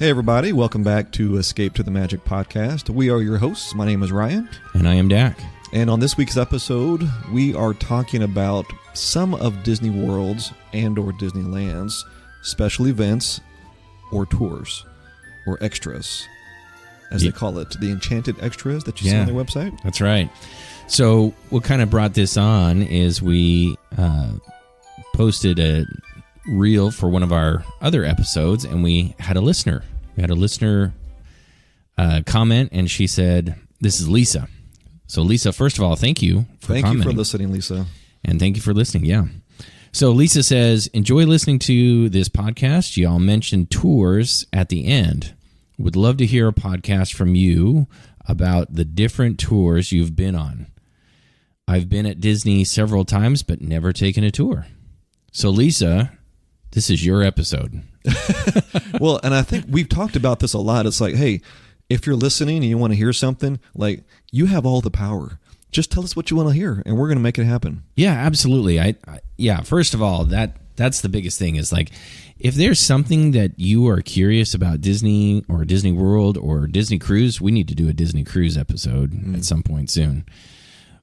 Hey everybody, welcome back to Escape to the Magic podcast. We are your hosts. My name is Ryan. And I am Dack. And on this week's episode, we are talking about some of Disney World's and or Disneyland's special events or tours or extras, as they call it. The enchanted extras that you see on their website. That's right. So what kind of brought this on is we posted a reel for one of our other episodes, and we had a listener. We had a listener comment, and she said, "This is Lisa." So, Lisa, first of all, thank you for commenting. Thank you for listening, Lisa. And thank you for listening, yeah. So, Lisa says, "Enjoy listening to this podcast. Y'all mentioned tours at the end. Would love to hear a podcast from you about the different tours you've been on. I've been at Disney several times, but never taken a tour." So, Lisa, this is your episode. Well, and I think we've talked about this a lot. It's like, hey, if you're listening and you want to hear something, like, you have all the power. Just tell us what you want to hear, and we're going to make it happen. Yeah, absolutely. First of all, that's the biggest thing is, like, if there's something that you are curious about Disney or Disney World or Disney Cruise, we need to do a Disney Cruise episode at some point soon.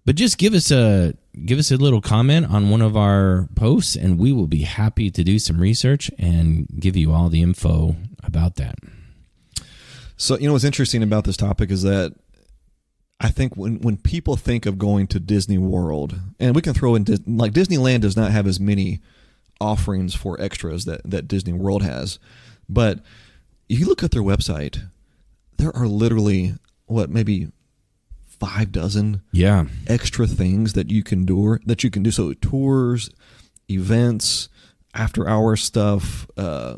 But just give us a little comment on one of our posts, and we will be happy to do some research and give you all the info about that. So, what's interesting about this topic is that I think when people think of going to Disney World, and we can throw in, like, Disneyland does not have as many offerings for extras that Disney World has. But if you look at their website, there are literally, maybe 6 extra things that you can do. So tours, events, after-hour stuff,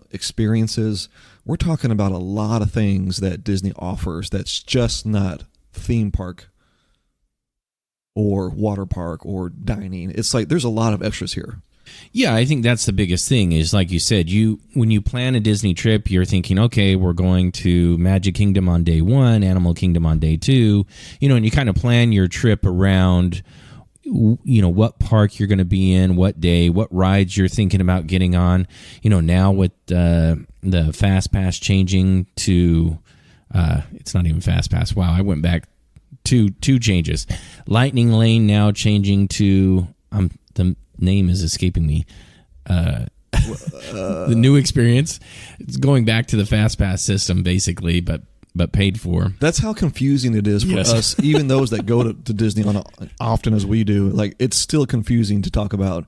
experiences. We're talking about a lot of things that Disney offers that's just not theme park or water park or dining. It's like there's a lot of extras here. Yeah, I think that's the biggest thing is, like you said, when you plan a Disney trip, you're thinking, okay, we're going to Magic Kingdom on day 1, Animal Kingdom on day 2, and you kind of plan your trip around, what park you're going to be in, what day, what rides you're thinking about getting on. Now with the Fast Pass changing to, it's not even Fast Pass. Wow, I went back two changes. Lightning Lane now changing to, the name is escaping me. The new experience. It's going back to the Fast Pass system, basically, but paid for. That's how confusing it is for us, even those that go to Disney often as we do. Like, it's still confusing to talk about.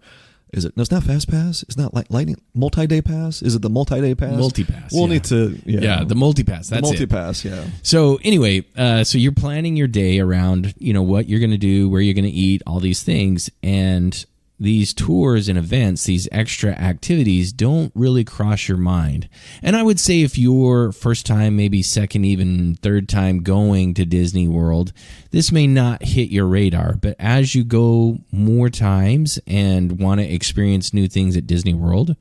Is it? No, it's not Fast Pass. It's not Lightning multi-day pass. Is it the multi-day pass? Multi-pass. We'll need to. Yeah, the multi-pass. That's the multi-pass. Yeah. So anyway, so you're planning your day around, what you're going to do, where you're going to eat, all these things, and these tours and events, these extra activities don't really cross your mind. And I would say if you're first time, maybe second, even third time going to Disney World, this may not hit your radar. But as you go more times and want to experience new things at Disney World,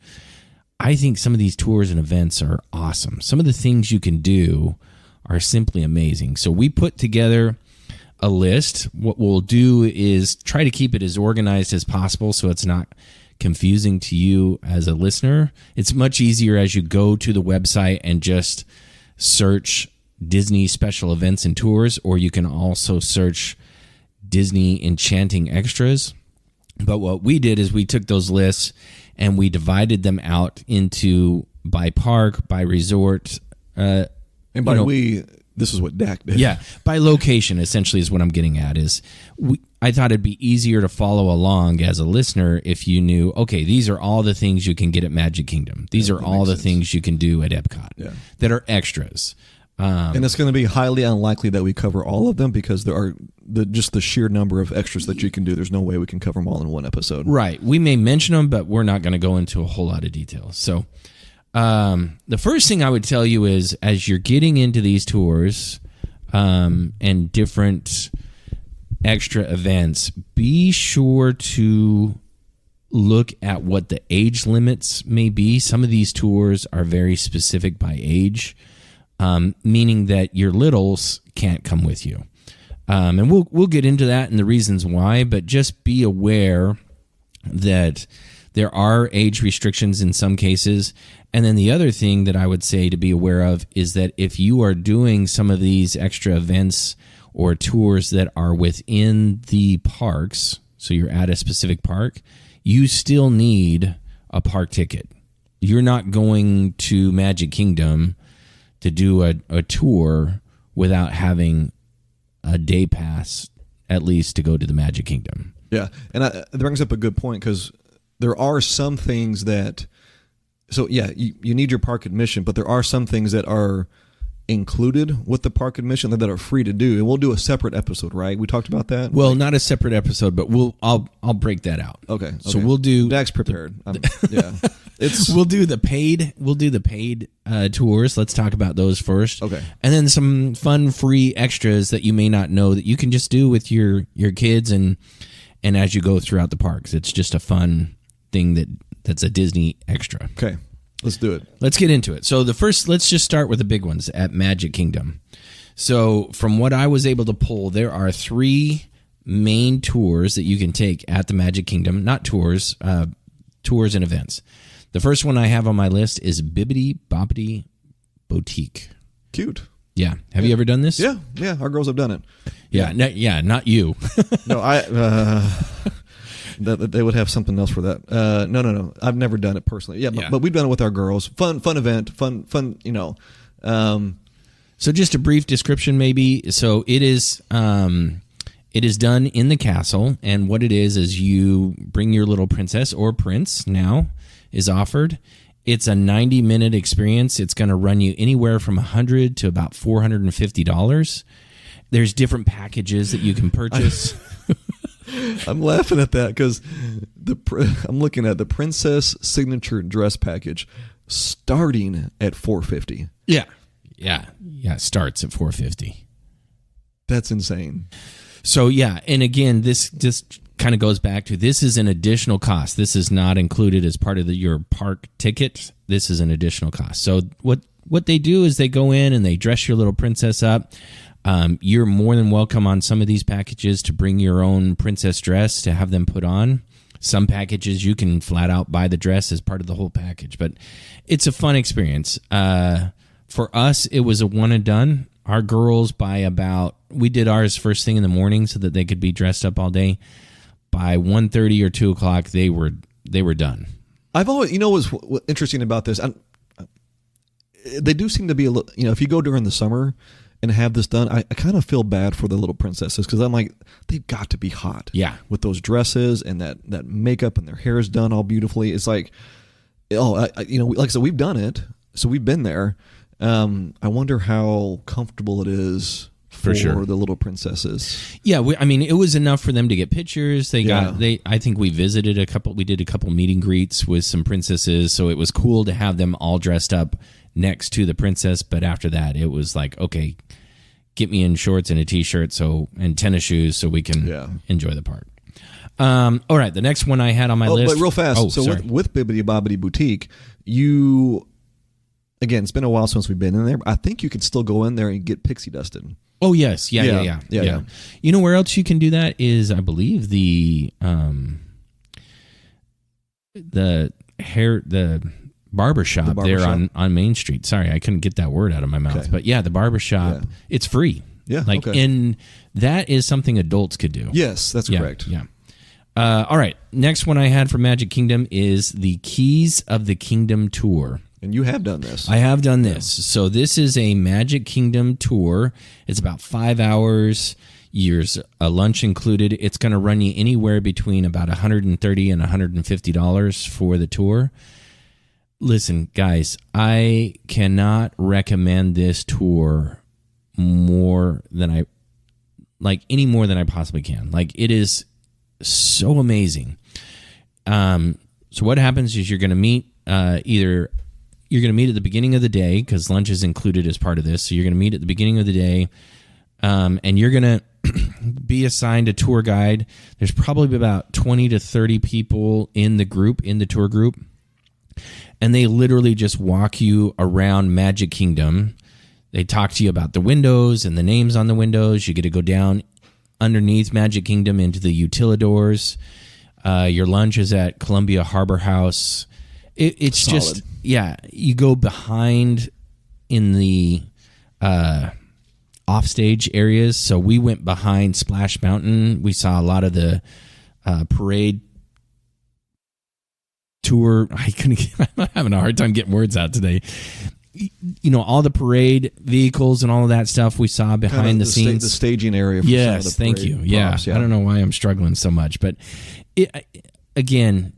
I think some of these tours and events are awesome. Some of the things you can do are simply amazing. So we put together a list. What we'll do is try to keep it as organized as possible so it's not confusing to you as a listener. It's much easier as you go to the website and just search Disney special events and tours, or you can also search Disney enchanting extras. But what we did is we took those lists and we divided them out into by park, by resort, and by this is what Dack did. Yeah, by location, essentially, is what I'm getting at. I thought it'd be easier to follow along as a listener if you knew, okay, these are all the things you can get at Magic Kingdom. These are all the things you can do at Epcot that are extras. And it's going to be highly unlikely that we cover all of them because there are just the sheer number of extras that you can do. There's no way we can cover them all in one episode. Right. We may mention them, but we're not going to go into a whole lot of detail. So the first thing I would tell you is, as you're getting into these tours and different extra events, be sure to look at what the age limits may be. Some of these tours are very specific by age, meaning that your littles can't come with you. And we'll get into that and the reasons why, but just be aware that There are age restrictions in some cases. And then the other thing that I would say to be aware of is that if you are doing some of these extra events or tours that are within the parks, so you're at a specific park, you still need a park ticket. You're not going to Magic Kingdom to do a tour without having a day pass, at least, to go to the Magic Kingdom. Yeah, and that brings up a good point, because there are some things that, so yeah, you need your park admission, but there are some things that are included with the park admission that are free to do, and we'll do a separate episode, right? We talked about that. Well, not a separate episode, but I'll break that out. Okay. So we'll do. Dack's prepared. Yeah, we'll do the paid tours. Let's talk about those first. Okay. And then some fun free extras that you may not know that you can just do with your kids and as you go throughout the parks. It's just a fun thing that's a Disney extra. Okay. Let's do it. Let's get into it. So let's just start with the big ones at Magic Kingdom. So from what I was able to pull, there are 3 main tours that you can take at the Magic Kingdom. Not tours, tours and events. The first one I have on my list is Bibbidi Bobbidi Boutique. Cute. Yeah. Have you ever done this? Yeah. Our girls have done it. Yeah. Not you. No, they would have something else for that. No. I've never done it personally. Yeah. But we've done it with our girls. Fun event. Fun. So just a brief description, maybe. So it is done in the castle, and what it is you bring your little princess or prince. Now is offered. It's a 90-minute experience. It's going to run you anywhere from $100 to about $450. There's different packages that you can purchase. I'm laughing at that because I'm looking at the Princess Signature Dress Package starting at $450. Yeah. It starts at $450. That's insane. So yeah, and again, this kind of goes back to, this is an additional cost. This is not included as part of your park ticket. This is an additional cost. So what they do is they go in and they dress your little princess up. You're more than welcome on some of these packages to bring your own princess dress to have them put on. Some packages you can flat out buy the dress as part of the whole package, but it's a fun experience. For us, it was a one and done. Our girls, we did ours first thing in the morning so that they could be dressed up all day. By 1:30 or 2 o'clock, they were done. I've always, what's interesting about this? They do seem to be a little, if you go during the summer and have this done, I kind of feel bad for the little princesses, because I'm like, they've got to be hot. Yeah. With those dresses and that makeup and their hair is done all beautifully. It's like, like I said, we've done it, so we've been there. I wonder how comfortable it is for sure, the little princesses. Yeah, it was enough for them to get pictures. I think we visited we did a couple meet and greets with some princesses, so it was cool to have them all dressed up next to the princess. But after that, it was like, okay, get me in shorts and a t-shirt and tennis shoes so we can enjoy the park. All right, the next one I had on my list. But real fast. With Bibbidi Bobbidi Boutique, again, it's been a while since we've been in there. I think you could still go in there and get pixie dusted. Oh yes, yeah. You know where else you can do that is, I believe, the barber shop there on Main Street. Sorry, I couldn't get that word out of my mouth. Okay. But yeah, the barber shop, it's free. Yeah, and that is something adults could do. Yes, that's correct. Yeah. All right, next one I had for Magic Kingdom is the Keys of the Kingdom tour. And you have done this. I have done this. So this is a Magic Kingdom tour. It's about 5 hours. There's a lunch included. It's going to run you anywhere between about $130 and $150 for the tour. Listen, guys, I cannot recommend this tour any more than I possibly can. It is so amazing. So what happens is you're going to meet you're going to meet at the beginning of the day, because lunch is included as part of this. So you're going to meet at the beginning of the day, and you're going to be assigned a tour guide. There's probably about 20 to 30 people in the tour group, and they literally just walk you around Magic Kingdom. They talk to you about the windows and the names on the windows. You get to go down underneath Magic Kingdom into the utilidors. Your lunch is at Columbia Harbor House. It's Solid. just, you go behind in the offstage areas. So we went behind Splash Mountain. We saw a lot of the parade tour. I'm having a hard time getting words out today. All the parade vehicles and all of that stuff we saw behind the scenes. The staging area. For yes, some of the thank you. props, I don't know why I'm struggling so much, but again,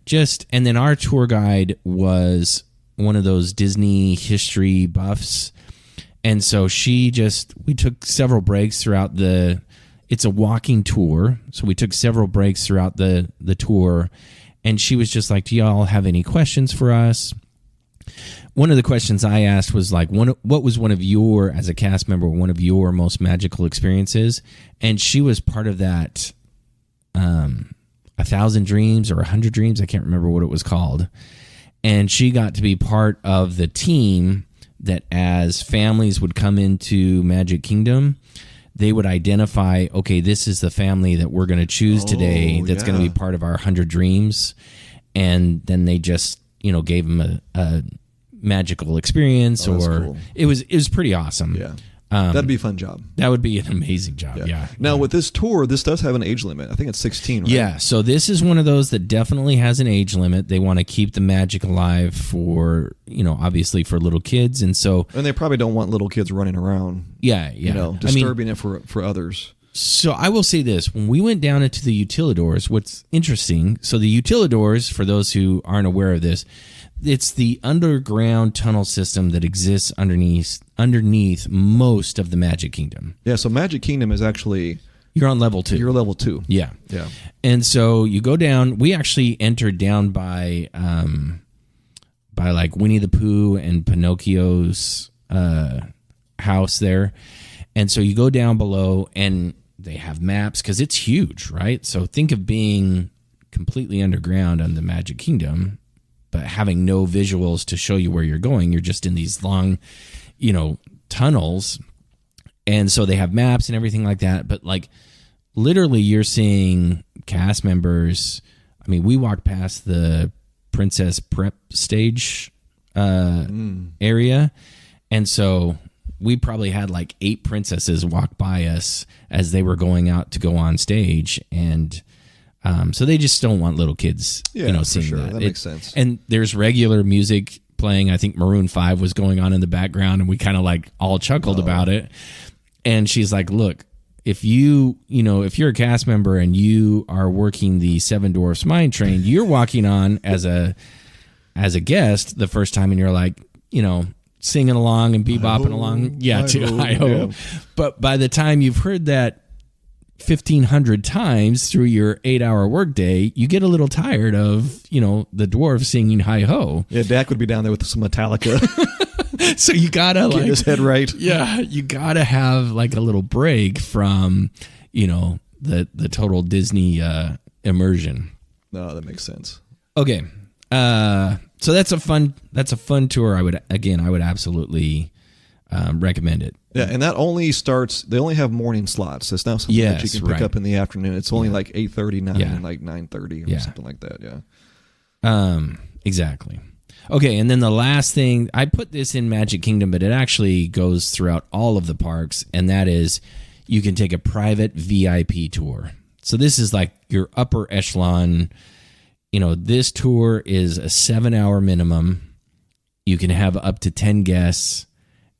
and then our tour guide was one of those Disney history buffs. And so we took several breaks throughout it's a walking tour. So we took several breaks throughout the tour. And she was just like, do y'all have any questions for us? One of the questions I asked was like, what was one of your, as a cast member, one of your most magical experiences? And she was part of that 1,000 Dreams or 100 Dreams. I can't remember what it was called. And she got to be part of the team that as families would come into Magic Kingdom, they would identify, okay, this is the family that we're going to choose today that's going to be part of our 100 Dreams. And then they just, gave them a magical experience, cool. It was pretty awesome. Yeah. That'd be a fun job. That would be an amazing job. Yeah. Now with this tour, this does have an age limit. I think it's 16, right? Yeah. So this is one of those that definitely has an age limit. They want to keep the magic alive for, obviously for little kids. And they probably don't want little kids running around. Yeah. Disturbing it for others. So I will say this, when we went down into the utilidors, what's interesting, so the utilidors, for those who aren't aware of this, it's the underground tunnel system that exists underneath most of the Magic Kingdom. Yeah, so Magic Kingdom is actually... You're on level 2. You're level 2. Yeah. Yeah. And so you go down. We actually entered down by like Winnie the Pooh and Pinocchio's house there. And so you go down below and they have maps because it's huge, right? So think of being completely underground on the Magic Kingdom, but having no visuals to show you where you're going. You're just in these long, tunnels. And so they have maps and everything like that. But like literally you're seeing cast members. I mean, we walked past the Princess Prep stage area. And so we probably had like 8 princesses walk by us as they were going out to go on stage. And so they just don't want little kids, seeing sure. that. That makes sense. And there's regular music playing. I think Maroon 5 was going on in the background, and we kind of like all chuckled about it. And she's like, look, if you're a cast member and you are working the Seven Dwarfs Mine Train, you're walking on as a guest the first time, and you're like, singing along and bebopping along. Yeah, to hi-ho. Yeah. But by the time you've heard that 1,500 times through your 8-hour workday, you get a little tired of, the dwarves singing hi-ho. Yeah, Dack would be down there with some Metallica. So you gotta get his head right. Yeah, you gotta have like a little break from, the total Disney immersion. No, that makes sense. Okay. So that's a fun tour. I would absolutely recommend it. Yeah, and that only starts. They only have morning slots. It's not something that you can pick up in the afternoon. It's only like 8:30, 9, and like 9:30 or something like that. Yeah. Exactly. Okay, and then the last thing, I put this in Magic Kingdom, but it actually goes throughout all of the parks, and that is you can take a private VIP tour. So this is like your upper echelon. This tour is a 7-hour minimum. You can have up to 10 guests,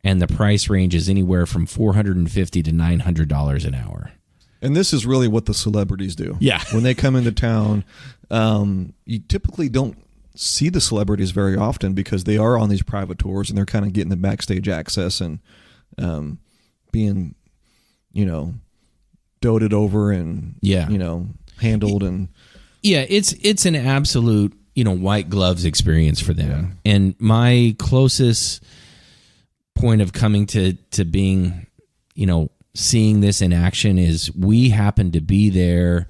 and the price range is anywhere from $450 to $900 an hour. And this is really what the celebrities do. Yeah. When they come into town, you typically don't see the celebrities very often because they are on these private tours and they're kind of getting the backstage access and being, doted over and, handled and... Yeah, it's an absolute, white gloves experience for them. Yeah. And my closest point of coming to being, seeing this in action is we happened to be there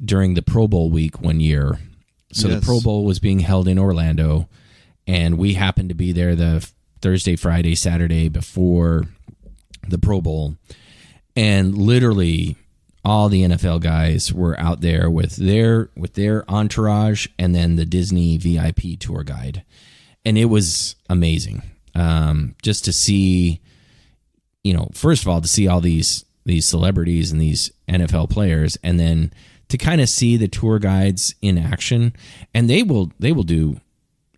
during the Pro Bowl week one year. So the Pro Bowl was being held in Orlando, and we happened to be there the Thursday, Friday, Saturday before the Pro Bowl. And literally all the NFL guys were out there with their entourage, and then the Disney VIP tour guide, and it was amazing. Just to see, first of all, to see all these celebrities and these NFL players, and then to kind of see the tour guides in action, and they will do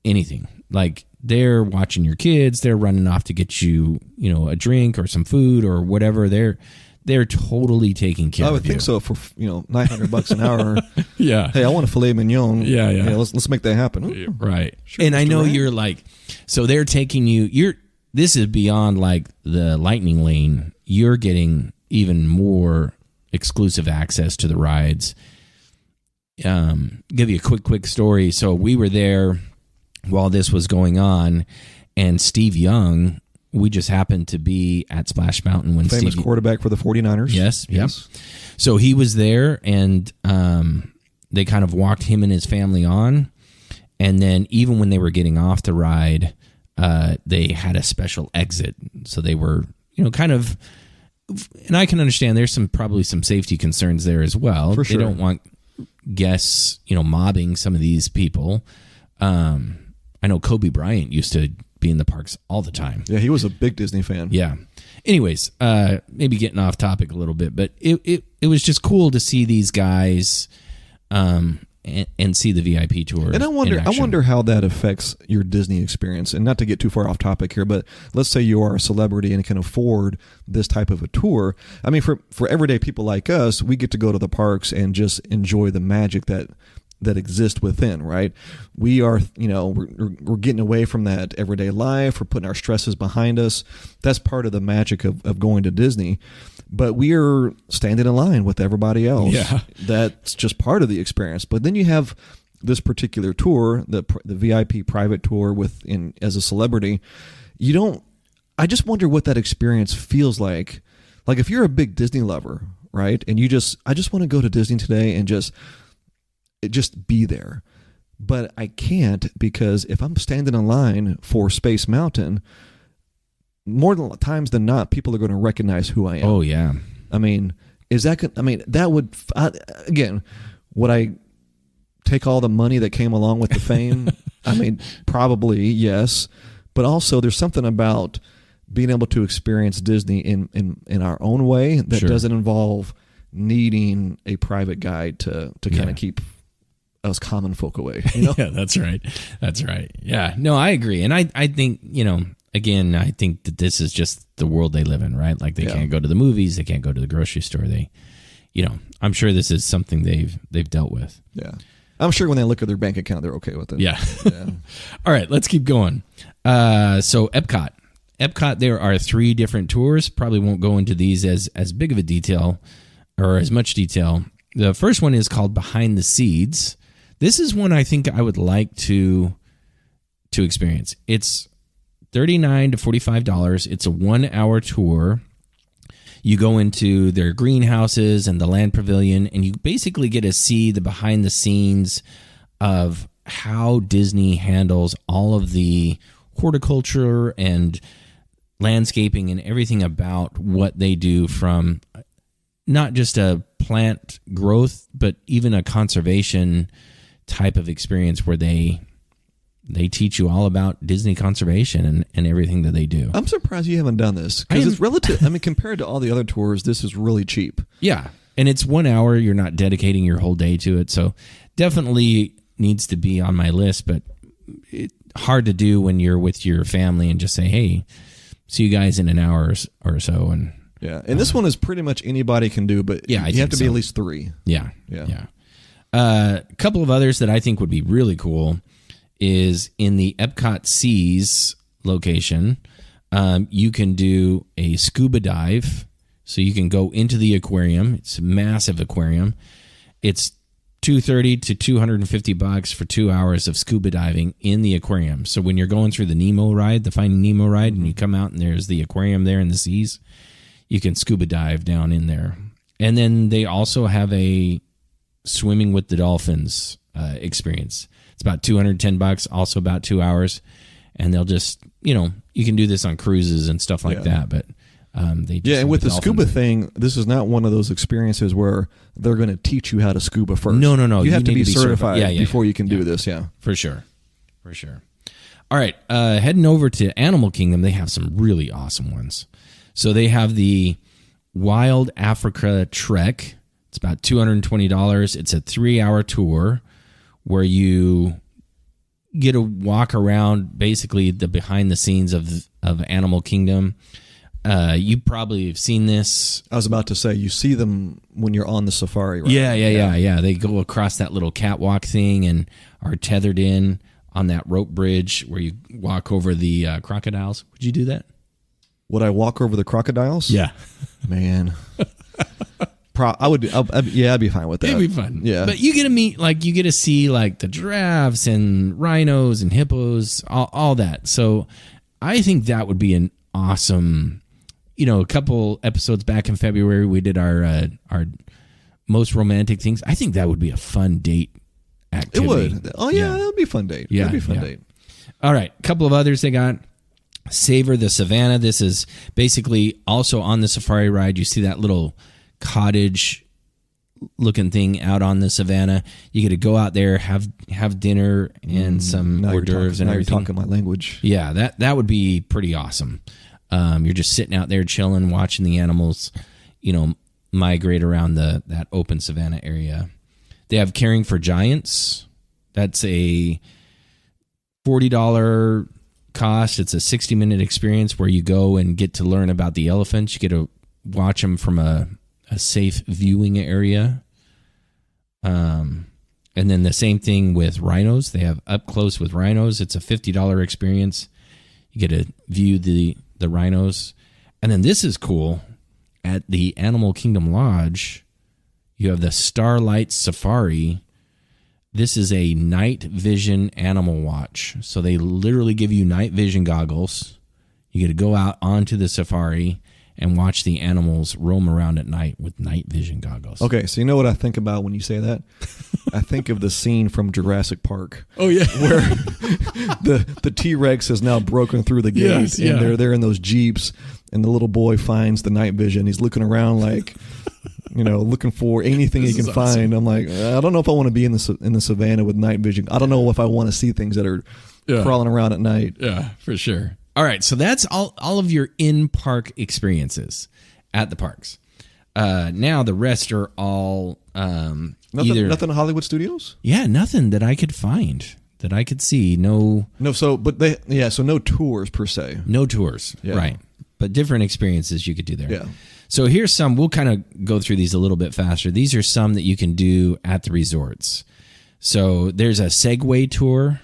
anything. Like, they're watching your kids, they're running off to get you, a drink or some food or whatever. They're totally taking care of you. I would think so for $900 an hour. Yeah. Hey, I want a filet mignon. Yeah. Hey, let's make that happen. Right. Sure, and Mr. I know Ryan. you're like, so they're taking you. This is beyond like the lightning lane. You're getting even more exclusive access to the rides. Give you a quick story. So we were there while this was going on, and Steve Young. We just happened to be at Splash Mountain when famous quarterback for the 49ers. Yes. Yep. So he was there, and they kind of walked him and his family on. And then even when they were getting off the ride, they had a special exit. So they were, kind of, and I can understand there's probably some safety concerns there as well. For sure. They don't want guests, mobbing some of these people. I know Kobe Bryant used to be in the parks all the time. Yeah, he was a big Disney fan. Yeah. Anyways, maybe getting off topic a little bit, but it was just cool to see these guys and see the VIP tour. And I wonder how that affects your Disney experience. And not to get too far off topic here, but let's say you are a celebrity and can afford this type of a tour. I mean, for everyday people like us, we get to go to the parks and just enjoy the magic that exist within, right? We are, we're getting away from that everyday life. We're putting our stresses behind us. That's part of the magic of going to Disney. But we are standing in line with everybody else. Yeah. That's just part of the experience. But then you have this particular tour, the VIP private tour as a celebrity. I just wonder what that experience feels like. Like, if you're a big Disney lover, right? And I just want to go to Disney today and just be there. But I can't, because if I'm standing in line for Space Mountain, more times than not, people are going to recognize who I am. Oh, yeah. I mean, that would, again, would I take all the money that came along with the fame? I mean, probably, yes. But also, there's something about being able to experience Disney in our own way that Sure. doesn't involve needing a private guide to kind of keep us common folk away. Yeah, that's right. Yeah, no, I agree. And I think, again, I think that this is just the world they live in, right? Like, they can't go to the movies, they can't go to the grocery store. They, I'm sure this is something they've dealt with. Yeah. I'm sure when they look at their bank account, they're okay with it. Yeah. All right, let's keep going. So Epcot, there are 3 different tours. Probably won't go into these as big of a detail or as much detail. The first one is called Behind the Seeds. This is one I think I would like to experience. It's $39 to $45. It's a 1-hour tour. You go into their greenhouses and the land pavilion, and you basically get to see the behind the scenes of how Disney handles all of the horticulture and landscaping and everything about what they do, from not just a plant growth, but even a conservation type of experience where they teach you all about Disney conservation and everything that they do. I'm surprised you haven't done this, because it's relative. I mean, compared to all the other tours, this is really cheap. Yeah. And it's 1 hour. You're not dedicating your whole day to it. So definitely needs to be on my list, but hard to do when you're with your family and just say, hey, see you guys in an hour or so. And yeah. And this one is pretty much anybody can do, but you have to be at least 3. Yeah. A couple of others that I think would be really cool is in the Epcot Seas location. You can do a scuba dive. So you can go into the aquarium. It's a massive aquarium. It's $230 to $250 for 2 hours of scuba diving in the aquarium. So when you're going through the Nemo ride, the Finding Nemo ride, and you come out and there's the aquarium there in the seas, you can scuba dive down in there. And then they also have a swimming with the dolphins experience. It's about $210, also about 2 hours. And they'll just, you can do this on cruises and stuff like that. But They just Yeah, and with the dolphins. scuba thing, this is not one of those experiences where they're going to teach you how to scuba first. No. You have to need be certified Yeah, before you can do this, yeah. For sure. All right, heading over to Animal Kingdom, they have some really awesome ones. So they have the Wild Africa Trek. It's about $220. It's a 3-hour tour where you get to walk around basically the behind the scenes of Animal Kingdom. You probably have seen this. I was about to say, you see them when you're on the safari, right? Yeah. They go across that little catwalk thing and are tethered in on that rope bridge where you walk over the crocodiles. Would you do that? Would I walk over the crocodiles? Yeah. Man. I'd be fine with that. It'd be fun. Yeah. But you get to meet, you get to see, the giraffes and rhinos and hippos, all that. So I think that would be an awesome, a couple episodes back in February, we did our most romantic things. I think that would be a fun date activity. It would. Oh, yeah. That would be a fun date. Yeah. That'd be a fun date. All right. A couple of others they got. Savor the Savannah. This is basically also on the safari ride. You see that little cottage looking thing out on the savannah. You get to go out there, have dinner and some hors d'oeuvres and everything. Now you're talking my language. Yeah, that would be pretty awesome. You're just sitting out there chilling, watching the animals, migrate around that open savannah area. They have Caring for Giants. That's a $40 cost. It's a 60-minute experience where you go and get to learn about the elephants. You get to watch them from a safe viewing area. And then the same thing with rhinos. They have Up Close with Rhinos. It's a $50 experience. You get to view the rhinos. And then this is cool. At the Animal Kingdom Lodge, you have the Starlight Safari. This is a night vision animal watch. So they literally give you night vision goggles. You get to go out onto the safari and watch the animals roam around at night with night vision goggles. Okay, so you know what I think about when you say that? I think of the scene from Jurassic Park. Oh, yeah. Where the T-Rex has now broken through the gate, Yes, yeah. and they're there in those Jeeps, and the little boy finds the night vision. He's looking around looking for anything he can find. I'm like, I don't know if I want to be in the savannah with night vision. I don't know if I want to see things that are crawling around at night. Yeah, for sure. All right, so that's all of your in-park experiences at the parks. Now the rest are all nothing in Hollywood Studios? Yeah, nothing that I could find, that I could see. No, so no tours per se. No tours, Yeah. right. But different experiences you could do there. Yeah. So here's some, we'll kind of go through these a little bit faster. These are some that you can do at the resorts. So there's a Segway tour.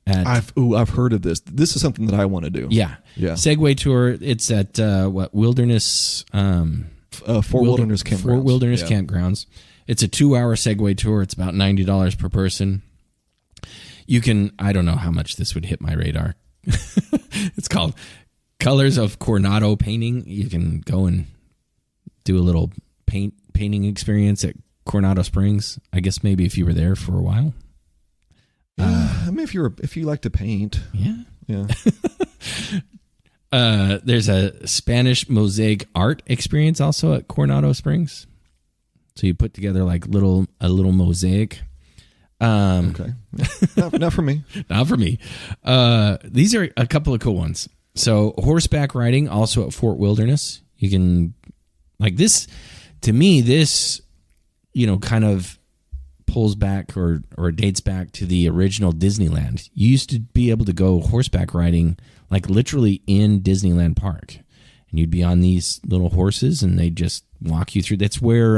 I've heard of this. This is something that I want to do. Yeah. Segway tour. It's at Wilderness. Fort Wilderness Campgrounds. Fort Wilderness Campgrounds. It's a 2-hour Segway tour. It's about $90 per person. You can. I don't know how much this would hit my radar. It's called Colors of Coronado Painting. You can go and do a little painting experience at Coronado Springs. I guess maybe if you were there for a while. I mean, if you like to paint, yeah. There's a Spanish mosaic art experience also at Coronado Springs. So you put together a little mosaic. Okay, not for me. Not for me. These are a couple of cool ones. So horseback riding also at Fort Wilderness. You can this. To me, this kind of pulls back or dates back to the original Disneyland. You used to be able to go horseback riding literally in Disneyland Park, and you'd be on these little horses and they just walk you through. That's where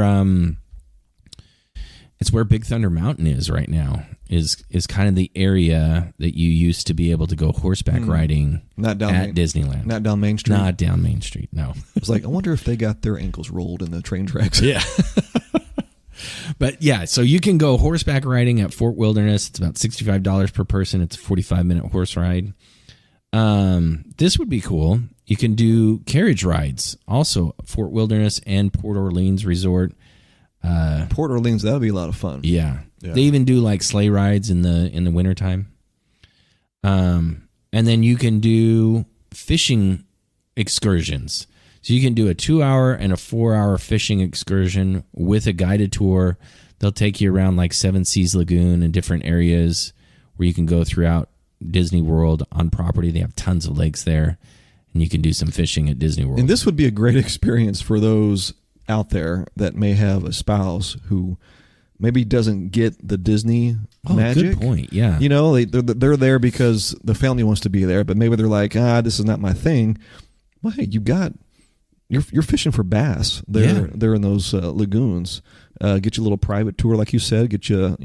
it's where Big Thunder Mountain is right now. Is kind of the area that you used to be able to go horseback riding not down at Disneyland. Not down Main Street. Not down Main Street. No. It's I wonder if they got their ankles rolled in the train tracks. Yeah. But yeah, so you can go horseback riding at Fort Wilderness. It's about $65 per person. It's a 45-minute horse ride. This would be cool. You can do carriage rides also at Fort Wilderness and Port Orleans Resort. Port Orleans, that would be a lot of fun. Yeah. They even do sleigh rides in the wintertime. And then you can do fishing excursions. So you can do a 2-hour and a 4-hour fishing excursion with a guided tour. They'll take you around like Seven Seas Lagoon and different areas where you can go throughout Disney World on property. They have tons of lakes there, and you can do some fishing at Disney World. And this would be a great experience for those out there that may have a spouse who maybe doesn't get the Disney magic. Good point. Yeah. You know, they're there because the family wants to be there, but maybe they're like, this is not my thing. Well, hey, you're fishing for bass. They're in those lagoons. Get you a little private tour, like you said. Get you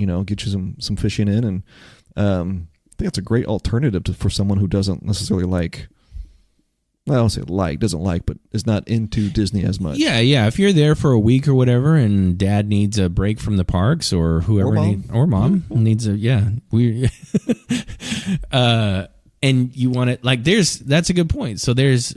some fishing in, and I think that's a great alternative for someone who doesn't necessarily like. I don't say doesn't like, but is not into Disney as much. Yeah. If you're there for a week or whatever, and Dad needs a break from the parks, or whoever or Mom needs a and you want it like that's a good point. So there's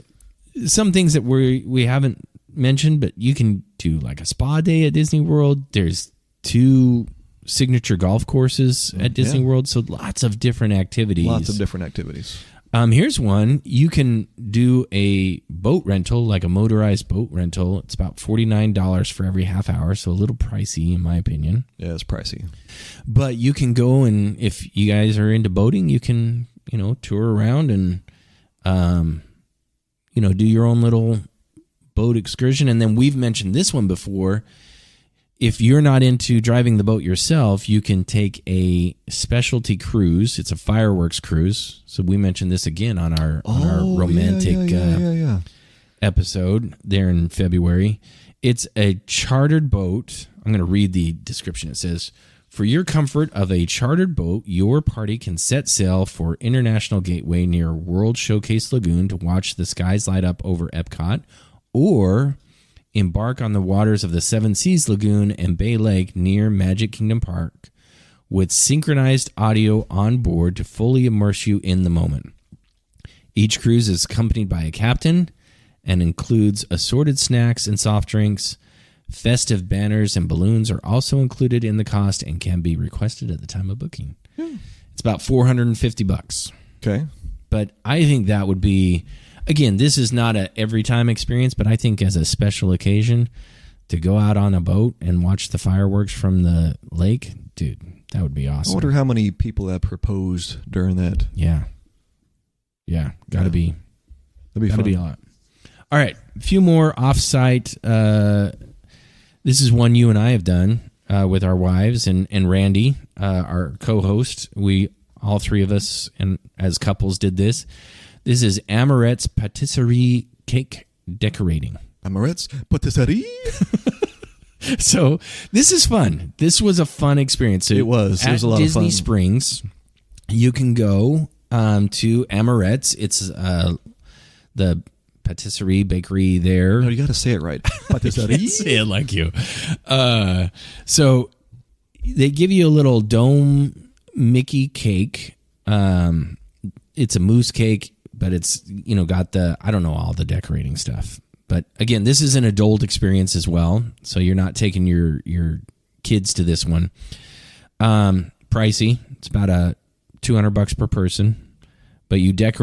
some things that we haven't mentioned, but you can do like a spa day at Disney World. There's 2 signature golf courses at Disney World, so lots of different activities. Here's one. You can do a boat rental, like a motorized boat rental. It's about $49 for every half hour, so a little pricey in my opinion. Yeah, it's pricey. But you can go, and if you guys are into boating, you can, tour around and, do your own little boat excursion. And then we've mentioned this one before. If you're not into driving the boat yourself, you can take a specialty cruise. It's a fireworks cruise. So we mentioned this again on our romantic episode there in February. It's a chartered boat. I'm going to read the description. It says, for your comfort of a chartered boat, your party can set sail for International Gateway near World Showcase Lagoon to watch the skies light up over Epcot, or embark on the waters of the Seven Seas Lagoon and Bay Lake near Magic Kingdom Park with synchronized audio on board to fully immerse you in the moment. Each cruise is accompanied by a captain and includes assorted snacks and soft drinks. Festive banners and balloons are also included in the cost and can be requested at the time of booking. It's about $450. Okay. But I think that would be... Again, this is not a every time experience, but I think as a special occasion to go out on a boat and watch the fireworks from the lake, dude, that would be awesome. I wonder how many people have proposed during that. Yeah. Gotta be. That'd be fun. Be a lot. All right, a few more off-site. This is one you and I have done with our wives and Randy, our co-host. We all 3 of us and as couples did this. This is Amorette's Patisserie Cake Decorating. Amorette's Patisserie? So this is fun. This was a fun experience. So it was. It was a lot of fun. At Disney Springs, you can go to Amorette's. It's the patisserie bakery there. No, you got to say it right. Patisserie? Say it like you. So they give you a little dome Mickey cake. It's a mousse cake. But it's, got I don't know all the decorating stuff. But again, this is an adult experience as well. So you're not taking your kids to this one. Pricey. It's about $200 per person. But you get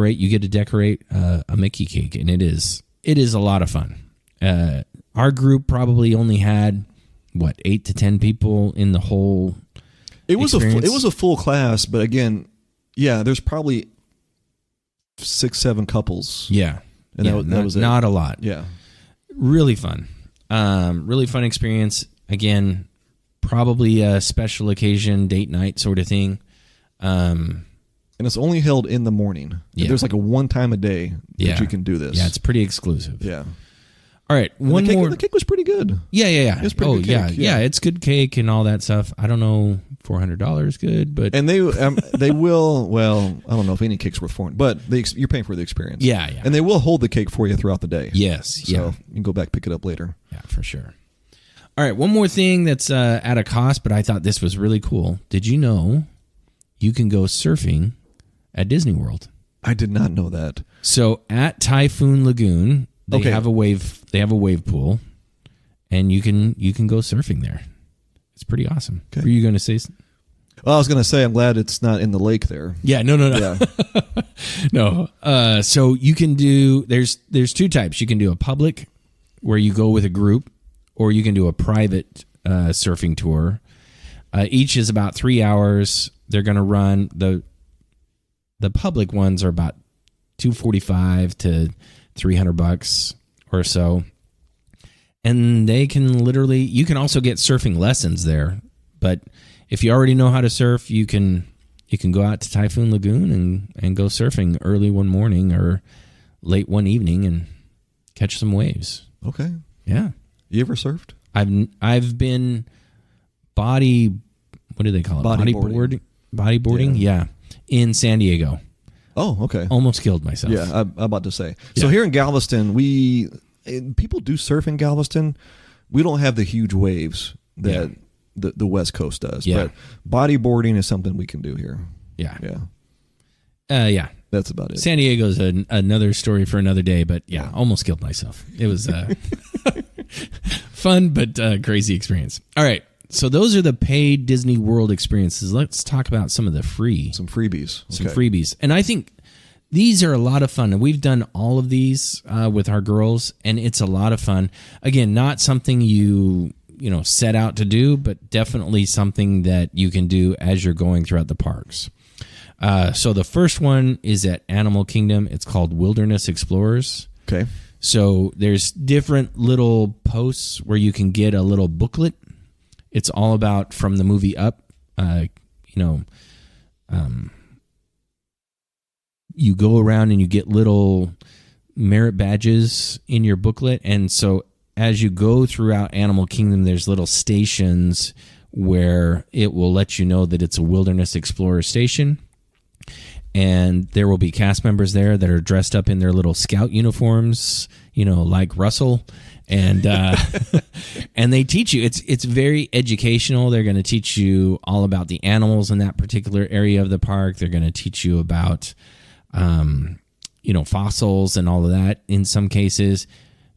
to decorate a Mickey cake. And it is a lot of fun. Our group probably only had, 8 to 10 people in the whole experience? It was a full class. But again, there's probably 6-7 couples. Yeah. And that was it. Not a lot. Yeah. Really fun. Really fun experience. Again, probably a special occasion, date night sort of thing. And it's only held in the morning. Yeah. There's like a one time a day that you can do this. Yeah, it's pretty exclusive. Yeah. All right, one more. The cake was pretty good. Yeah. It's pretty good cake. Yeah, it's good cake and all that stuff. I don't know, $400 good, but and they will. Well, I don't know if any cake's worth $400, but you're paying for the experience. Yeah. And they will hold the cake for you throughout the day. Yes. So you can go back pick it up later. Yeah, for sure. All right, one more thing that's at a cost, but I thought this was really cool. Did you know you can go surfing at Disney World? I did not know that. So at Typhoon Lagoon. They have a wave pool, and you can go surfing there. It's pretty awesome. Okay. Were you going to say? Well, I was going to say I'm glad it's not in the lake there. Yeah, no. Yeah. No. So you can do. There's 2 types. You can do a public where you go with a group, or you can do a private surfing tour. Each is about 3 hours. They're going to run the public ones are about $245 to $300 or so, and they can literally. You can also get surfing lessons there, but if you already know how to surf, you can go out to Typhoon Lagoon and go surfing early one morning or late one evening and catch some waves. Okay. Yeah. You ever surfed? I've been body. What do they call it? Bodyboarding. Yeah. In San Diego. Oh, okay. Almost killed myself. Yeah, I'm about to say. So here in Galveston, people do surf in Galveston. We don't have the huge waves that the West Coast does. Yeah. But bodyboarding is something we can do here. Yeah. Yeah. Yeah. That's about it. San Diego's another story for another day, but almost killed myself. It was fun, but crazy experience. All right. So those are the paid Disney World experiences. Let's talk about some of the free. Some freebies. Some freebies. And I think these are a lot of fun. And we've done all of these with our girls, and it's a lot of fun. Again, not something you set out to do, but definitely something that you can do as you're going throughout the parks. So the first one is at Animal Kingdom. It's called Wilderness Explorers. Okay. So there's different little posts where you can get a little booklet. It's all about from the movie Up. You go around and you get little merit badges in your booklet. And so as you go throughout Animal Kingdom, there's little stations where it will let you know that it's a Wilderness Explorer station. And there will be cast members there that are dressed up in their little scout uniforms, like Russell. And and they teach you. It's very educational. They're going to teach you all about the animals in that particular area of the park. They're going to teach you about, fossils and all of that. In some cases,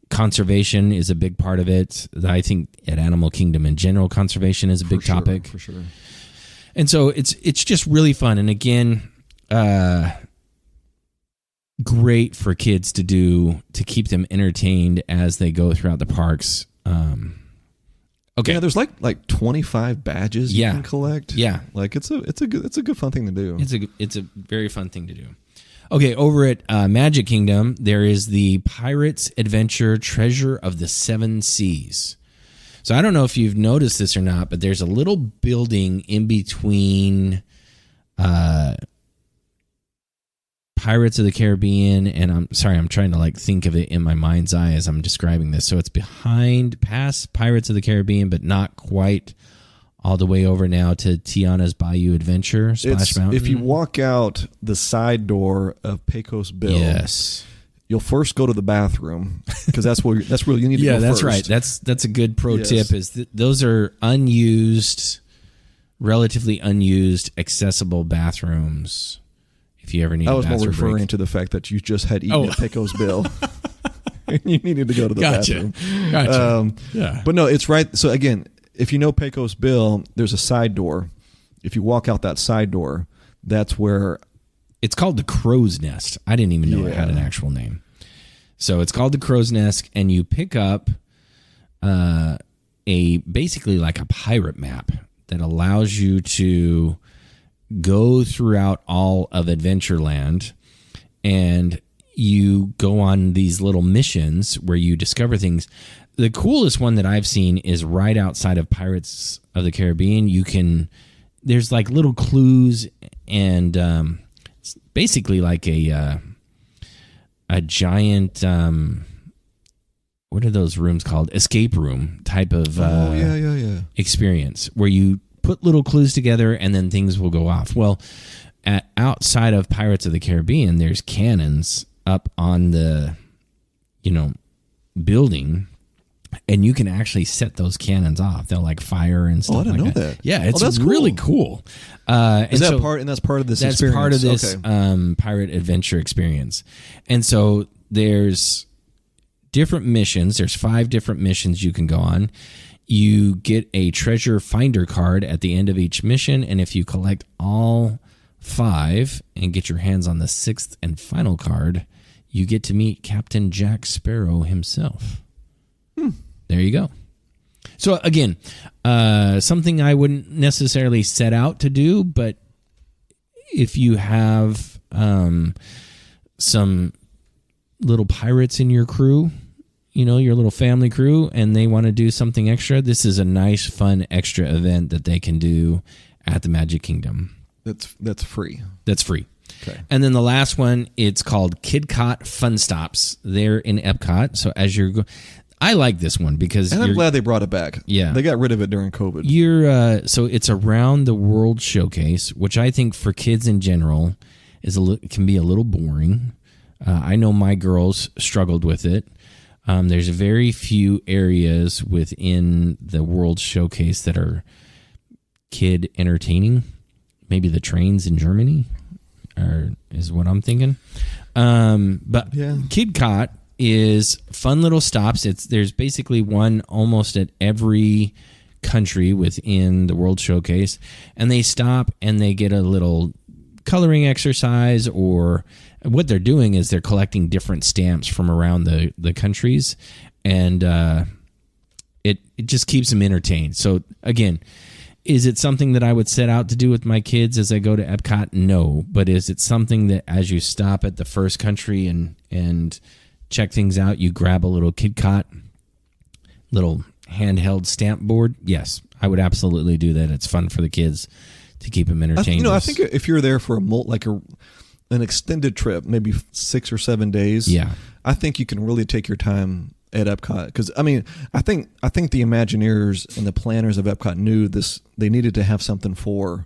conservation is a big part of it. I think at Animal Kingdom in general, conservation is a big topic for sure. And so it's just really fun. And again, great for kids to do to keep them entertained as they go throughout the parks. Okay. Yeah, there's like 25 badges you can collect. Yeah. Like it's a good fun thing to do. It's a very fun thing to do. Okay, over at Magic Kingdom, there is the Pirates Adventure Treasure of the Seven Seas. So I don't know if you've noticed this or not, but there's a little building in between Pirates of the Caribbean, and I'm trying to think of it in my mind's eye as I'm describing this. So it's past Pirates of the Caribbean, but not quite all the way over now to Tiana's Bayou Adventure, Splash Mountain. If you walk out the side door of Pecos Bill, yes, you'll first go to the bathroom because that's where you need to go. Yeah, that's first. right. That's a good pro tip. Is those are unused, relatively unused, accessible bathrooms. If you ever need, I was more referring to the fact that you just had eaten at Pecos Bill. And you needed to go to the bathroom. Gotcha. Yeah. But no, it's right. So again, if you know Pecos Bill, there's a side door. If you walk out that side door, that's where... It's called the Crow's Nest. I didn't even know it had an actual name. So it's called the Crow's Nest, and you pick up basically like a pirate map that allows you to go throughout all of Adventureland, and you go on these little missions where you discover things. The coolest one that I've seen is right outside of Pirates of the Caribbean. There's like little clues, and it's basically like a giant, what are those rooms called? Escape room type of experience where you put little clues together and then things will go off. Well, outside of Pirates of the Caribbean, there's cannons up on the, building, and you can actually set those cannons off. They'll fire and stuff. I didn't know that. Yeah, it's really cool. Is that part? And that's part of this. That's experience. Part of this pirate adventure experience. And so there's different missions. There's 5 different missions you can go on. You get a treasure finder card at the end of each mission, and if you collect all 5 and get your hands on the 6th and final card, you get to meet Captain Jack Sparrow himself. There you go. So again, something I wouldn't necessarily set out to do, but if you have some little pirates in your crew, your little family crew, and they want to do something extra, this is a nice, fun, extra event that they can do at the Magic Kingdom. That's free. That's free. Okay. And then the last one, it's called KidCot Fun Stops. They're in Epcot. So as you're I like this one because I'm glad they brought it back. Yeah. They got rid of it during COVID. So it's around the World Showcase, which I think for kids in general can be a little boring. I know my girls struggled with it. There's very few areas within the World Showcase that are kid entertaining. Maybe the trains in Germany is what I'm thinking. But yeah. KidCot is fun little stops. There's basically one almost at every country within the World Showcase, and they stop and they get a little coloring exercise, or what they're doing is they're collecting different stamps from around the countries, and it just keeps them entertained. So again, is it something that I would set out to do with my kids as I go to Epcot? No. But is it something that as you stop at the first country and check things out, you grab a little KidCot, little handheld stamp board? Yes, I would absolutely do that. It's fun for the kids to keep them entertained. I think if you're there for an extended trip, maybe 6 or 7 days, yeah, I think you can really take your time at Epcot, because I think the Imagineers and the planners of Epcot knew this. They needed to have something for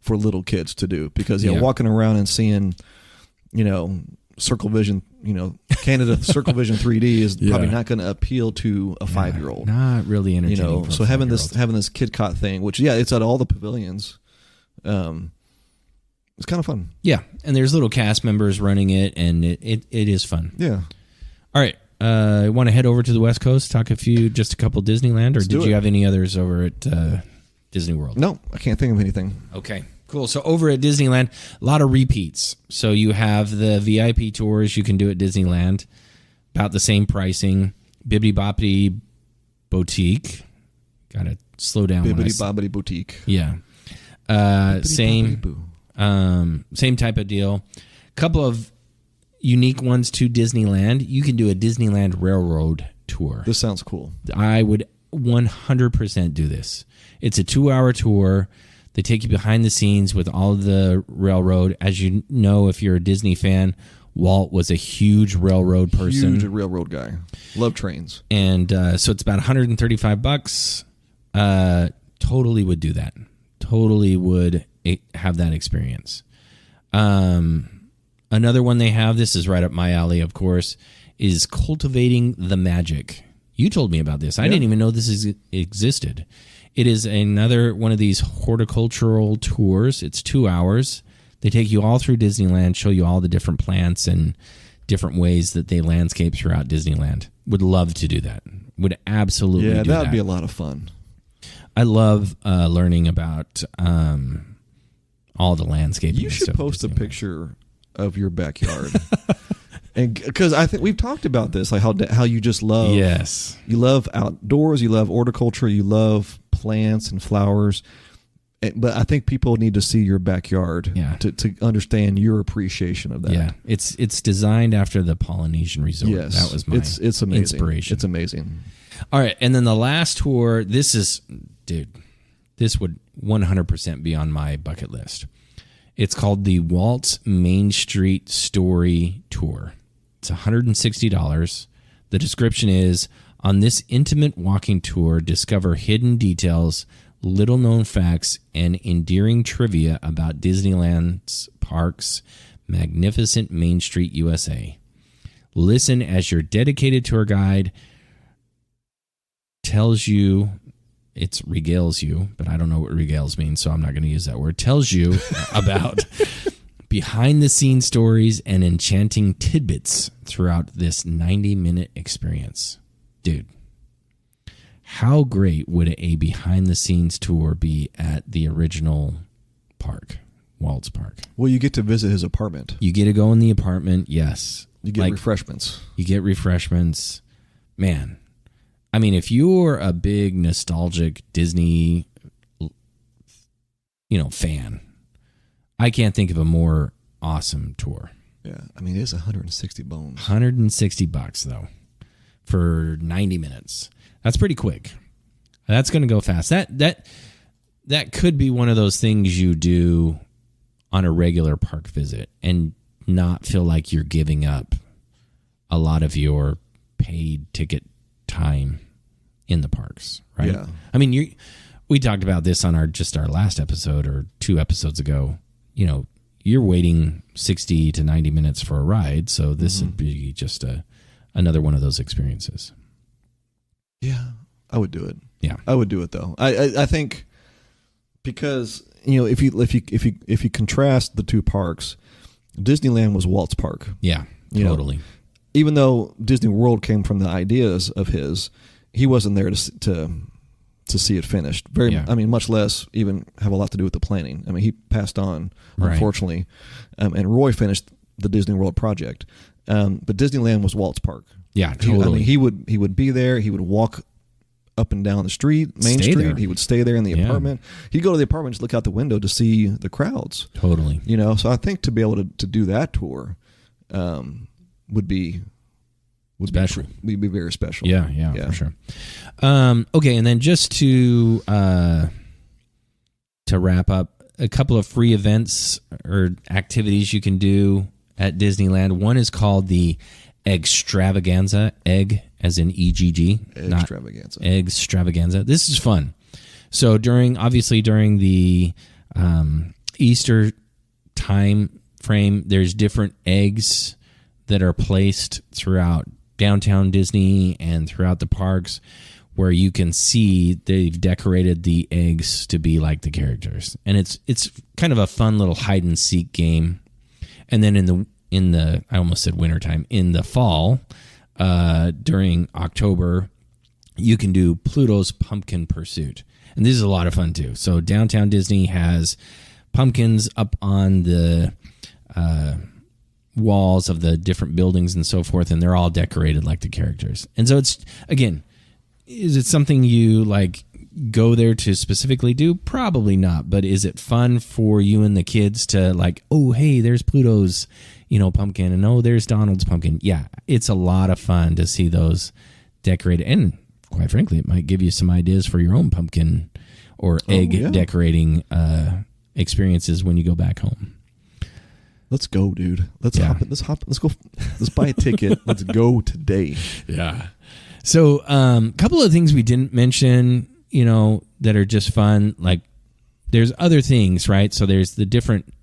little kids to do, because walking around and seeing, Circle Vision, Canada Circle Vision 3D is probably not going to appeal to a 5-year-old. Not really entertaining. So having this KidCot thing, which it's at all the pavilions, it's kind of fun. Yeah, and there's little cast members running it, and it is fun. Yeah. All right. Want to head over to the West Coast, talk just a couple Disneyland, or did you have any others over at Disney World? No, I can't think of anything. Okay, cool. So over at Disneyland, a lot of repeats. So you have the VIP tours you can do at Disneyland, about the same pricing. Bibbidi Bobbidi Boutique. Got to slow down. Bibbidi Bobbidi Boutique. Yeah. Same type of deal. Couple of unique ones to Disneyland. You can do a Disneyland Railroad tour. This sounds cool. I would 100% do this. It's a 2-hour tour. They take you behind the scenes with all of the railroad. As you know, if you're a Disney fan, Walt was a huge railroad person. Huge railroad guy. Love trains. And so it's about $135. Totally would do that. Totally would have that experience. Another one they have, this is right up my alley, of course, is Cultivating the Magic. You told me about this. I didn't even know this existed. It is another one of these horticultural tours. It's 2 hours. They take you all through Disneyland, show you all the different plants and different ways that they landscape throughout Disneyland. Would love to do that. Would absolutely do that. Yeah, that would be a lot of fun. I love learning about all the landscaping. You should post a picture of your backyard. And because I think we've talked about this, like how you just love, you love outdoors, you love horticulture, you love plants and flowers, but I think people need to see your backyard to understand your appreciation of that. Yeah, it's designed after the Polynesian resort. Yes, that was my it's amazing. Inspiration. It's amazing. All right, and then the last tour. This would 100% be on my bucket list. It's called the Walt's Main Street Story Tour. It's $160. The description is, on this intimate walking tour, discover hidden details, little-known facts, and endearing trivia about Disneyland's parks, magnificent Main Street, USA. Listen as your dedicated tour guide tells you, it regales you, but I don't know what regales means, so I'm not going to use that word, tells you about behind-the-scenes stories and enchanting tidbits throughout this 90-minute experience. Dude, how great would a behind-the-scenes tour be at the original park, Walt's Park? Well, you get to visit his apartment. You get to go in the apartment, yes. You get refreshments. You get refreshments. Man, I mean, if you're a big nostalgic Disney, fan, I can't think of a more awesome tour. Yeah, I mean, it is 160 bones. $160 though for 90 minutes. That's pretty quick. That's going to go fast. That could be one of those things you do on a regular park visit and not feel like you're giving up a lot of your paid ticket time in the parks, right? Yeah. I mean, we talked about this on our last episode or 2 episodes ago. You're waiting 60 to 90 minutes for a ride, so this would be just another one of those experiences. Yeah, I would do it. Yeah, I would do it though. I think because if you contrast the two parks, Disneyland was Walt's park. Yeah, totally. Even though Disney World came from the ideas of his, he wasn't there to see it finished. I mean, much less even have a lot to do with the planning. I mean, he passed on, unfortunately, and Roy finished the Disney World project. But Disneyland was Walt's park. Yeah, totally. He would be there. He would walk up and down the street, Main Street. There. He would stay there in the apartment. He'd go to the apartment, just look out the window to see the crowds. Totally. So I think to be able to do that tour would be special. Would be very special. Yeah, for sure. Okay, and then just to wrap up, a couple of free events or activities you can do at Disneyland. One is called the Extravaganza, egg as in EGG. Extravaganza. This is fun. So during the Easter time frame, there's different eggs that are placed throughout downtown Disney and throughout the parks where you can see they've decorated the eggs to be like the characters. And it's kind of a fun little hide and seek game. And then in the I almost said wintertime, in the fall, during October, you can do Pluto's Pumpkin Pursuit. And this is a lot of fun too. So downtown Disney has pumpkins up on the walls of the different buildings and so forth, and they're all decorated like the characters. And so it's, again, is it something you like go there to specifically do? Probably not. But is it fun for you and the kids to like, oh, hey, there's Pluto's, pumpkin, and oh, there's Donald's pumpkin. Yeah, it's a lot of fun to see those decorated. And quite frankly, it might give you some ideas for your own pumpkin or egg decorating experiences when you go back home. Let's go, dude. Let's hop. Let's go. Let's buy a ticket. Let's go today. Yeah. So, couple of things we didn't mention, that are just fun. Like, there's other things, right? So there's the different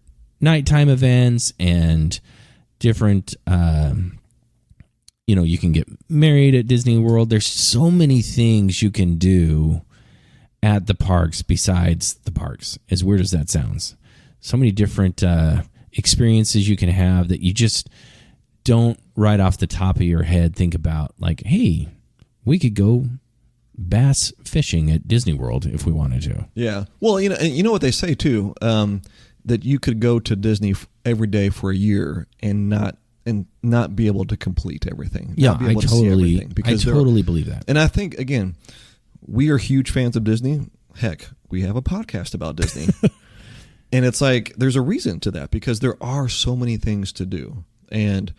nighttime events and different, you can get married at Disney World. There's so many things you can do at the parks besides the parks. As weird as that sounds, so many different experiences you can have that you just don't right off the top of your head think about, like, hey, we could go bass fishing at Disney World if we wanted to. Yeah. Well, you know what they say too, that you could go to Disney every day for a year and not be able to complete everything. Yeah, I totally believe that. And I think, again, we are huge fans of Disney. Heck, we have a podcast about Disney. And it's like, there's a reason to that, because there are so many things to do. And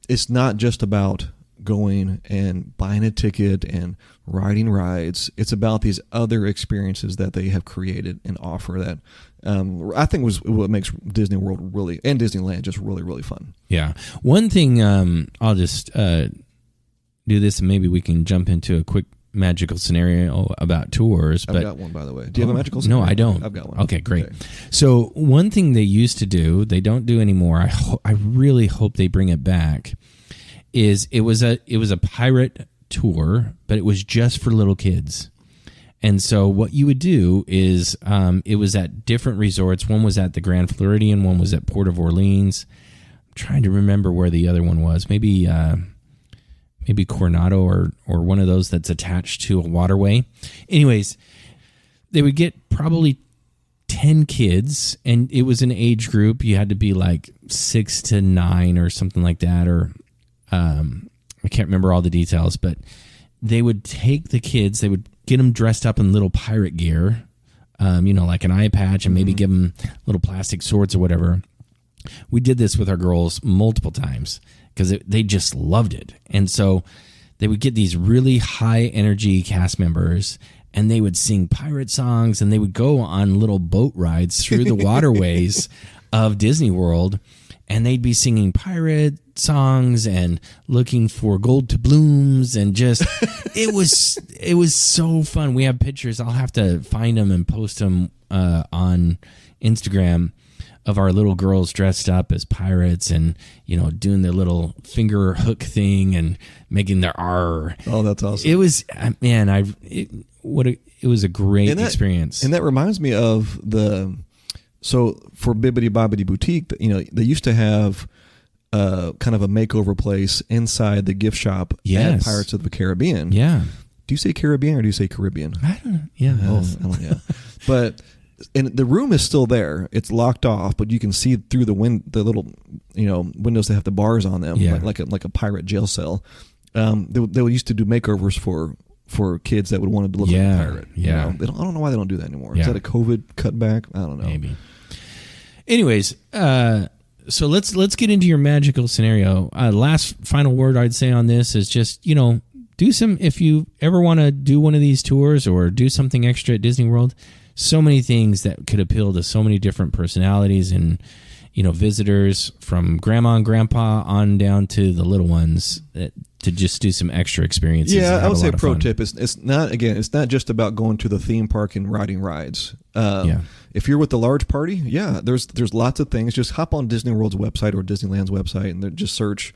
it's not just about going and buying a ticket and riding rides. It's about these other experiences that they have created and offer that I think was what makes Disney World really, and Disneyland, just really, really fun. Yeah. One thing, I'll just do this and maybe we can jump into a quick magical scenario about tours. I've got one, by the way. Do you have a magical scenario? No, I don't. I've got one. Okay, great. Okay. So one thing they used to do, they don't do anymore, I really hope they bring it back, is it was a pirate tour, but it was just for little kids. And so what you would do is it was at different resorts. One was at the Grand Floridian, one was at Port of Orleans. I'm trying to remember where the other one was. Maybe Coronado or one of those that's attached to a waterway. Anyways, they would get probably 10 kids, and it was an age group. You had to be like 6 to 9 or something like that, or I can't remember all the details, but they would take the kids, they would get them dressed up in little pirate gear, like an eye patch, and maybe give them little plastic swords or whatever. We did this with our girls multiple times because they just loved it. And so they would get these really high energy cast members, and they would sing pirate songs, and they would go on little boat rides through the waterways of Disney World, and they'd be singing pirate songs and looking for gold doubloons, and just it was so fun. We have pictures. I'll have to find them and post them on Instagram of our little girls dressed up as pirates and doing their little finger hook thing and making their R. Oh, that's awesome. It was it was a great experience. And that reminds me of so for Bibbidi Bobbidi Boutique, they used to have kind of a makeover place inside the gift shop at Pirates of the Caribbean. Yeah. Do you say Caribbean or do you say Caribbean? I don't know. Yeah, both. But and the room is still there. It's locked off, but you can see through the little windows that have the bars on them, like a pirate jail cell. They used to do makeovers for kids that would want to look like a pirate. Yeah. I don't know why they don't do that anymore. Yeah. Is that a COVID cutback? I don't know. Maybe. Anyways, so let's get into your magical scenario. Last final word I'd say on this is just, do some, if you ever want to do one of these tours or do something extra at Disney World, so many things that could appeal to so many different personalities and, visitors from grandma and grandpa on down to the little ones to just do some extra experiences. Yeah, I would say a pro tip is it's not just about going to the theme park and riding rides. If you're with the large party, there's lots of things. Just hop on Disney World's website or Disneyland's website and just search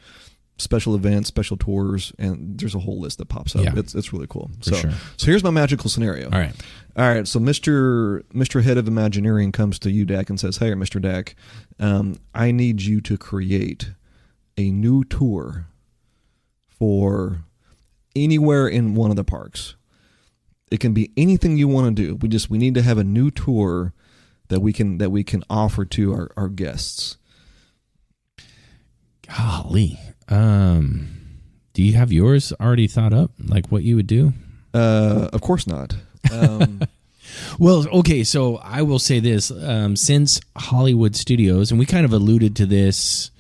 special events, special tours, and there's a whole list that pops up. It's really cool. So here's my magical scenario. All right. So Mr. Head of Imagineering comes to you, Dack, and says, "Hey, Mr. Dack, I need you to create a new tour for anywhere in one of the parks. It can be anything you want to do. We need to have a new tour that we can offer to our guests." Golly. Do you have yours already thought up, like what you would do? Of course not. Well, okay, so I will say this. Since Hollywood Studios, and we kind of alluded to this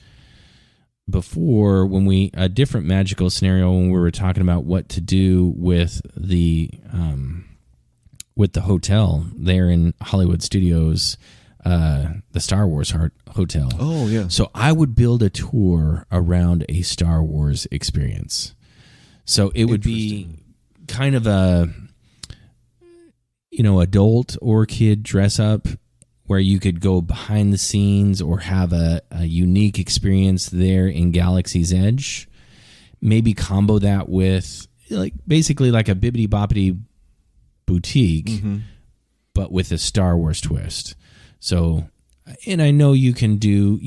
before when a different magical scenario when we were talking about what to do with the hotel there in Hollywood Studios, the Star Wars Hotel. Oh, yeah. So I would build a tour around a Star Wars experience. So it would be kind of a, adult or kid dress up where you could go behind the scenes or have a unique experience there in Galaxy's Edge. Maybe combo that with basically like a Bibbidi Bobbidi Boutique, but with a Star Wars twist. So, and I know you can do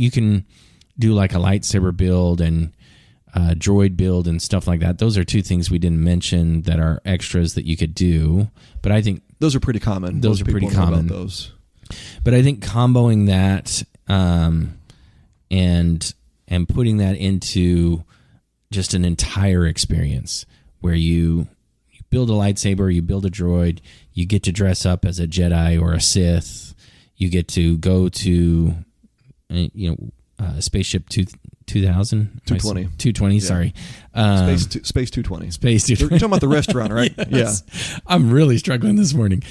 like a lightsaber build and droid build and stuff like that. Those are two things we didn't mention that are extras that you could do. But I think those are pretty common. Those are pretty common. Those. But I think comboing that and putting that into just an entire experience where you build a lightsaber, you build a droid, you get to dress up as a Jedi or a Sith. You get to go to, Spaceship 2,000? 220. 220, sorry. Space 220. Space 220. You're talking about the restaurant, right? Yes. Yeah. I'm really struggling this morning.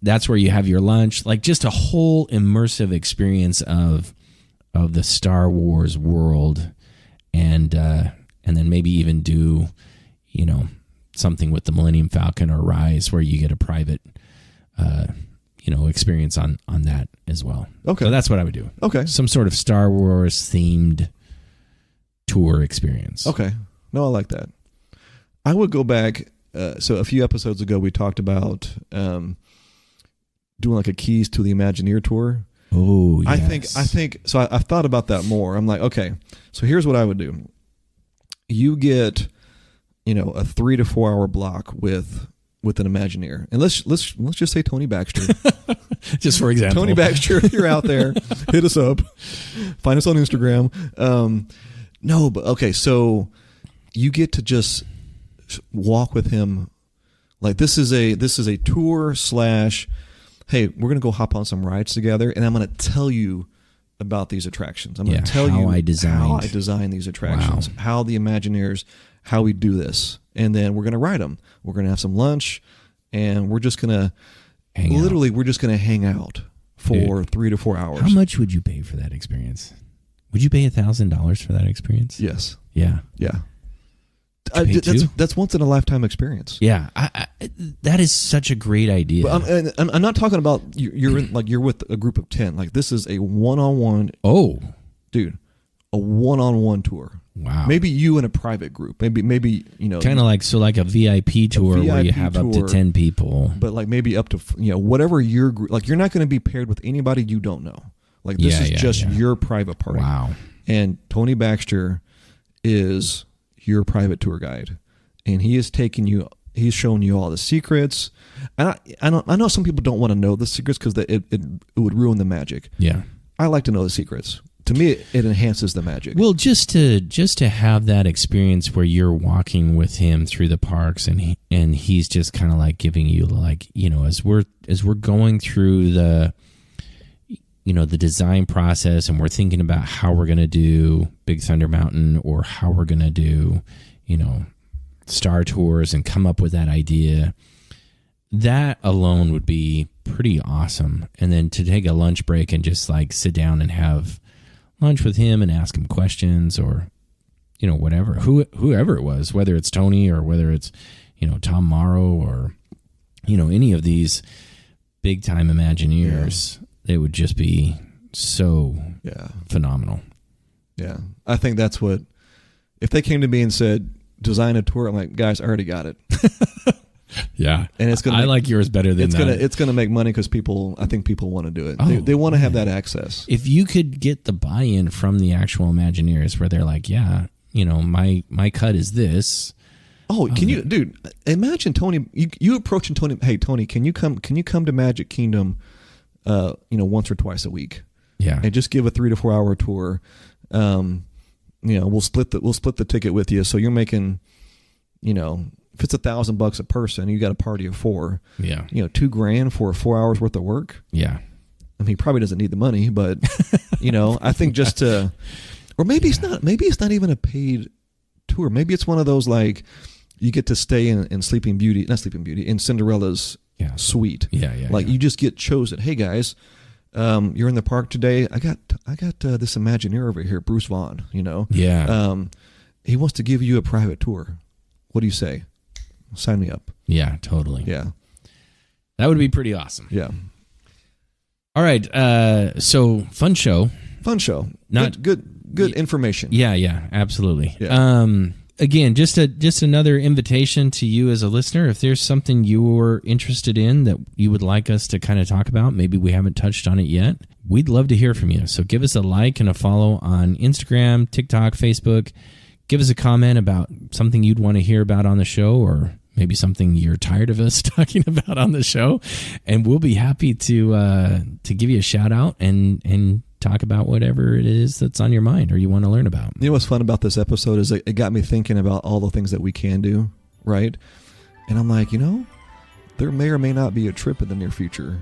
That's where you have your lunch. Like just a whole immersive experience of the Star Wars world. And then maybe even do, something with the Millennium Falcon or Rise where you get a private experience on that as well. Okay. So that's what I would do. Okay. Some sort of Star Wars themed tour experience. Okay. No, I like that. I would go back. So a few episodes ago, we talked about doing like a Keys to the Imagineer tour. Oh, yes. I think, so I've thought about that more. I'm like, okay, so here's what I would do. You get, a 3 to 4 hour block with an Imagineer. And let's just say Tony Baxter. Just for example. Tony Baxter, if you're out there, hit us up. Find us on Instagram. No, but okay, so you get to just walk with him. Like this is a tour / hey, we're going to go hop on some rides together, and I'm going to tell you about these attractions. I'm going to tell you how I design these attractions, how the Imagineers, how we do this. And then we're going to ride them. We're going to have some lunch, and we're just going to we're just going to hang out for 3 to 4 hours. How much would you pay for that experience? Would you pay $1,000 for that experience? Yes. Yeah. Yeah. That's once in a lifetime experience. Yeah, that is such a great idea. But I'm not talking about you're with a group of 10. Like this is a one-on-one. Oh, dude, a one-on-one tour. Wow. Maybe you in a private group. Maybe kind of like a VIP tour where you have up to 10 people. But like maybe up to whatever your group. Like you're not going to be paired with anybody you don't know. Like this is just your private party. Wow. And Tony Baxter is your private tour guide, and he is taking you. He's showing you all the secrets. And I know some people don't want to know the secrets because it would ruin the magic. Yeah, I like to know the secrets. To me, it enhances the magic. Well, just to have that experience where you're walking with him through the parks, and he's just kind of like giving you as we're going through the design process, and we're thinking about how we're going to do Big Thunder Mountain or how we're going to do, Star Tours and come up with that idea. That alone would be pretty awesome. And then to take a lunch break and just like sit down and have lunch with him and ask him questions or, whatever, whoever it was, whether it's Tony or whether it's, Tom Morrow or, any of these big time Imagineers. Yeah. It would just be so phenomenal. Yeah. I think that's what, if they came to me and said, design a tour, I'm like, guys, I already got it. Yeah. And it's I like yours better than that. It's going to make money because I think people want to do it. They want to have that access. If you could get the buy-in from the actual Imagineers where they're like, my cut is this. Oh, can you, dude, imagine Tony, you approaching Tony, hey, Tony, can you come to Magic Kingdom once or twice a week. Yeah. And just give a 3 to 4 hour tour. We'll split the ticket with you. So you're making, if it's $1,000 a person, you got a party of 4. Yeah. $2,000 for 4 hours worth of work. Yeah. I mean, he probably doesn't need the money, but I think just to, or maybe it's not even a paid tour. Maybe it's one of those, like, you get to stay in in Cinderella's suite. Yeah. You just get chosen. Hey guys, you're in the park today. I got this Imagineer over here, Bruce Vaughn. Yeah. He wants to give you a private tour. What do you say? Sign me up. Yeah, totally. Yeah, that would be pretty awesome. Yeah. All right. So fun show. Not good information. Yeah. Absolutely. Yeah. Again, just another invitation to you as a listener. If there's something you're interested in that you would like us to kind of talk about, maybe we haven't touched on it yet, we'd love to hear from you. So give us a like and a follow on Instagram, TikTok, Facebook. Give us a comment about something you'd want to hear about on the show, or maybe something you're tired of us talking about on the show, and we'll be happy to give you a shout out and talk about whatever it is that's on your mind or you want to learn about. You know what's fun about this episode is it got me thinking about all the things that we can do, right? And I'm like, there may or may not be a trip in the near future.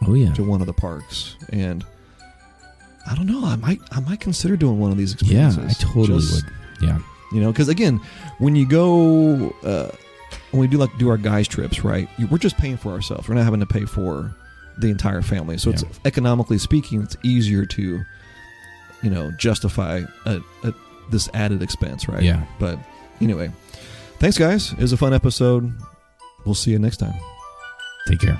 Oh yeah, to one of the parks, and I don't know. I might consider doing one of these experiences. Yeah, I totally would. Yeah, because again, when you go, when we do our guys trips, right? We're just paying for ourselves. We're not having to pay for the entire family. So it's economically speaking, it's easier to, justify this added expense, right? Yeah. But anyway, thanks guys. It was a fun episode. We'll see you next time. Take care.